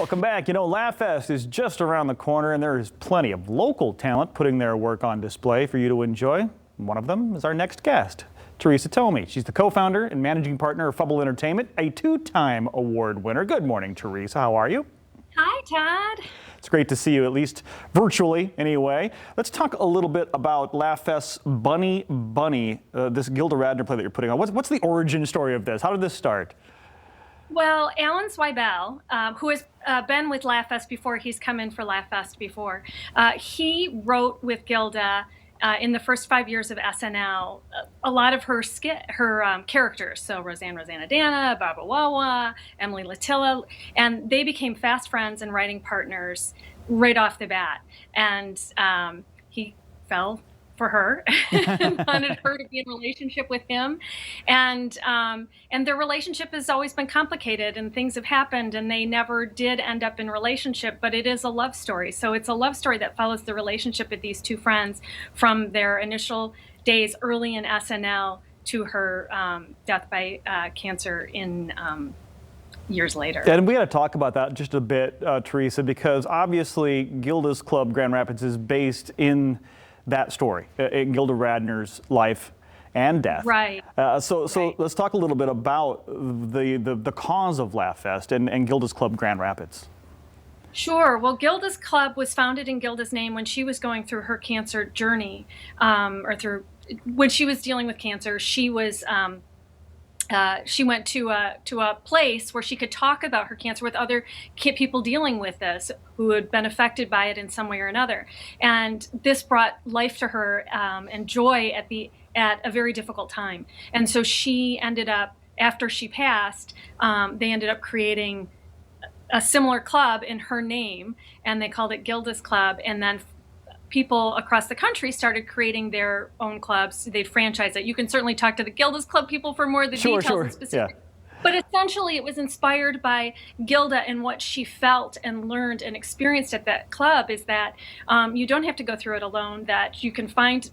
Welcome back. You know, LaughFest is just around the corner, and there is plenty of local talent putting their work on display for you to enjoy. One of them is our next guest, Teresa Thome. She's the co-founder and managing partner of Fubble Entertainment, a two-time award winner. Good morning, Teresa. How are you? Hi, Todd. It's great to see you, at least virtually anyway. Let's talk a little bit about LaughFest's Bunny Bunny, this Gilda Radner play that you're putting on. What's the origin story of this? How did this start? Well, Alan Zweibel, who has been with LaughFest before, he's come in for LaughFest before, he wrote with Gilda in the first 5 years of SNL a lot of her characters. So Rosanna Dana, Baba Wawa, Emily Latilla, and they became fast friends and writing partners right off the bat. And he fell for her and wanted her to be in a relationship with him. And their relationship has always been complicated, and things have happened, and they never did end up in a relationship, but it is a love story. So it's a love story that follows the relationship of these two friends from their initial days early in SNL to her death by cancer in years later. And we got to talk about that just a bit, Teresa, because obviously Gilda's Club Grand Rapids is based in that story, in Gilda Radner's life and death. Right. So let's talk a little bit about the cause of LaughFest and Gilda's Club Grand Rapids. Sure. Well, Gilda's Club was founded in Gilda's name when she was going through her cancer journey, when she was dealing with cancer. She was she went to a place where she could talk about her cancer with other people dealing with this who had been affected by it in some way or another. And this brought life to her and joy at a very difficult time. And so she ended up, after she passed, they ended up creating a similar club in her name, and they called it Gilda's Club. And then people across the country started creating their own clubs. They'd franchise it. You can certainly talk to the Gilda's Club people for more of the details and specifics. Yeah. But essentially, it was inspired by Gilda and what she felt and learned and experienced at that club is that you don't have to go through it alone, that you can find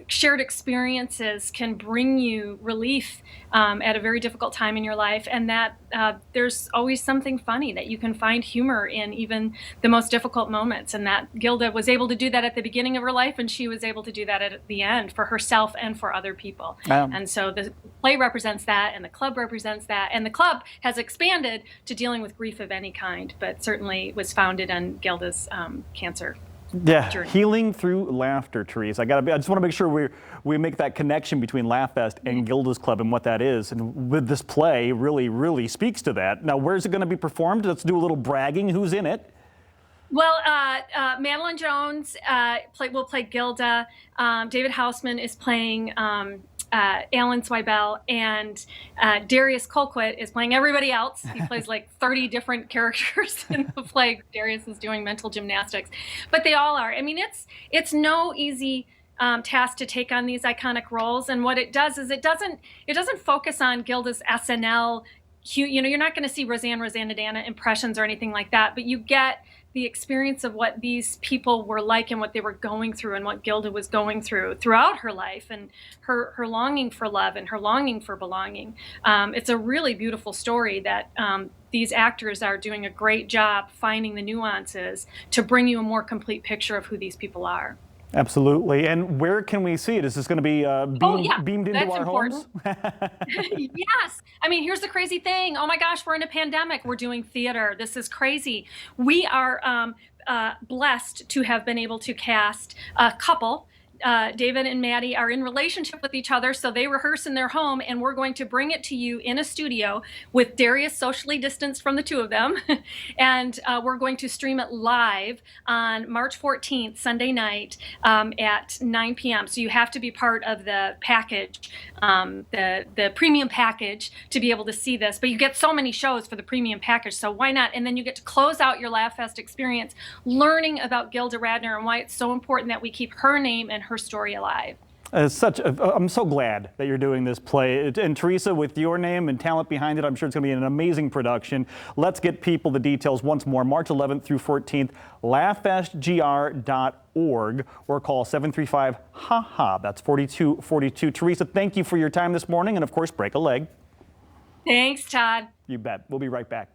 shared experiences can bring you relief at a very difficult time in your life, and that there's always something funny, that you can find humor in even the most difficult moments, and that Gilda was able to do that at the beginning of her life, and she was able to do that at the end for herself and for other people. And so the play represents that, and the club represents that, and the club has expanded to dealing with grief of any kind, but certainly was founded on Gilda's cancer. Yeah, journey. Healing through laughter, Teresa. I just want to make sure we make that connection between LaughFest and Gilda's Club and what that is. And with this play, really speaks to that. Now, where's it going to be performed? Let's do a little bragging. Who's in it? Well, Madeline Jones will play Gilda. David Houseman is playing Alan Zweibel, and Darius Colquitt is playing everybody else. He plays like 30 different characters in the play. Darius is doing mental gymnastics, but they all are. I mean, it's no easy task to take on these iconic roles, and what it does is it doesn't focus on Gilda's SNL. You know, you're not going to see Rosanna Dana impressions or anything like that, but you get the experience of what these people were like and what they were going through and what Gilda was going through throughout her life, and her longing for love and her longing for belonging. It's a really beautiful story that these actors are doing a great job finding the nuances to bring you a more complete picture of who these people are. Absolutely. And where can we see it? Is this going to be beamed into our homes? Yes. I mean, here's the crazy thing. Oh my gosh, we're in a pandemic. We're doing theater. This is crazy. We are blessed to have been able to cast a couple. David and Maddie are in relationship with each other, so they rehearse in their home, and we're going to bring it to you in a studio with Darius socially distanced from the two of them, and we're going to stream it live on March 14th, Sunday night at 9 p.m. So you have to be part of the package, the premium package, to be able to see this, but you get so many shows for the premium package, so why not? And then you get to close out your LaughFest experience learning about Gilda Radner and why it's so important that we keep her name and her story alive. I'm so glad that you're doing this play. And Teresa, with your name and talent behind it, I'm sure it's going to be an amazing production. Let's get people the details once more. March 11th through 14th, laughfestgr.org, or call 735-HA-HA. That's 4242. Teresa, thank you for your time this morning, and of course, break a leg. Thanks, Todd. You bet. We'll be right back.